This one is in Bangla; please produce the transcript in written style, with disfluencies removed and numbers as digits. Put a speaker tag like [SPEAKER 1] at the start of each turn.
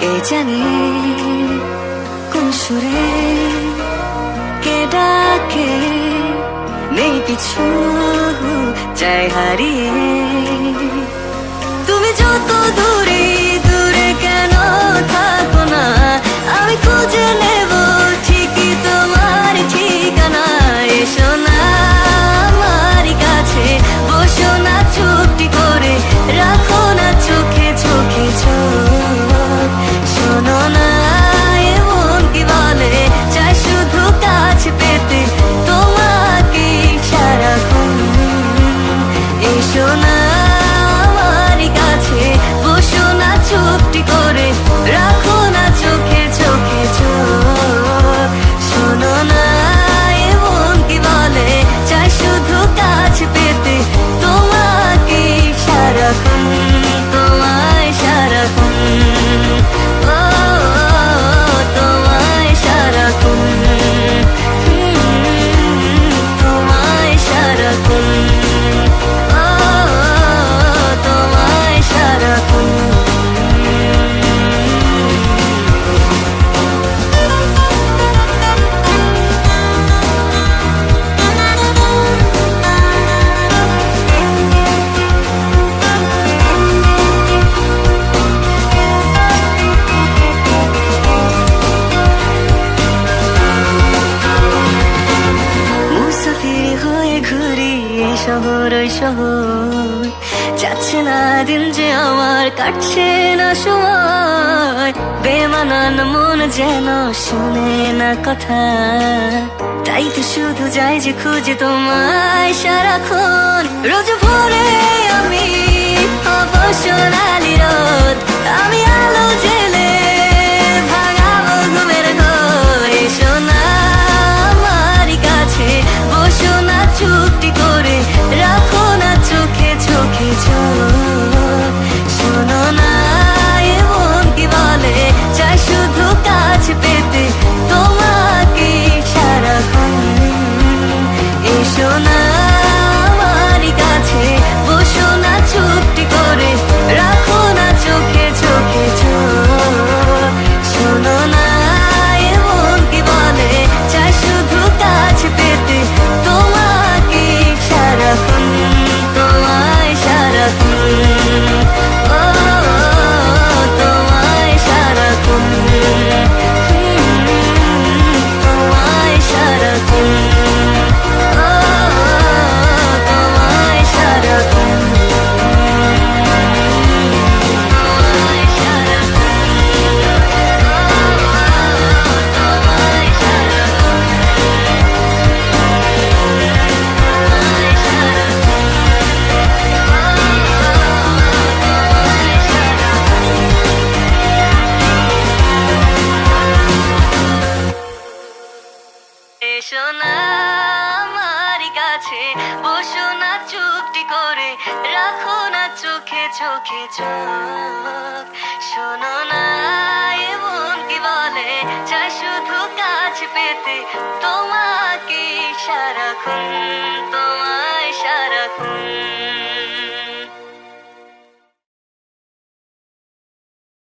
[SPEAKER 1] কে জানে কোন সুরে কে ডাকে, নেই পিছু চাই হারিয়ে। তুমি যত দূরে দূরে কেন থাকো না, আমি খুঁজে নেব ঠিকই তোমার ঠিকানা। এসো না আমার কাছে, বসো না চুপটি করে, রাখো না চোখে চোখে চোখ। শোনো না এমন কি বলে, চাই শুধু কাছে পেতে তোমাকে সারাক্ষণ। এসো না আমার কাছে, বসো না চুপটি করে, রাখো না চোখে চোখে চোখ। শোনো না এমন কি বলে, চাই শুধু কাছে পেতে তোমাকে সারাক্ষণ, তোমায় সারাক্ষণ। ও তোমায় সারাক্ষণ, তোমায় সারাক্ষণ। ও তোমায় সারাক্ষণ। মুসাফির হয়ে ঘুরি এই শহর ওই শহর, যাচ্ছে না দিন যে আমার, কাটছে না সময়। বেমানান মন যেন শুনে না কথা, তাই তো শুধু যাই যে খুঁজে তোমায় সারাক্ষণ। রোজ ভোরে আমি হব সোনালি রোদ, আমি আলো জেলে ভাঙাবো ঘুমের ঘর। এসো না আমার কাছে, বসো না চুপটি করে, রাখো না চোখে চোখে চোখ। শোনো না এমন কি বলে, চাই শুধু কাছে পেতে তোমাকে সারাক্ষণ। এসো না আমার কাছে, বসো না চুপটি করে, রাখো না চোখে চোখে চোখ। শোনো না এমন কি বলে, চাই শুধু কাছে পেতে তোমাকে সারাক্ষণ, তোমায় সারাক্ষণ। ও তোমায় সারাক্ষণ, তোমায় সারাক্ষণ। ও তোমায় সারাক্ষণ, তোমায় এসো না আমার কাছে, বসো না চুপটি করে, রাখো না চোখে চোখে চোখ। শোনো না এমন কি বলে, চাই শুধু কাছে পেতে তোমাকে সারাক্ষণ, তোমায় সারাক্ষণ।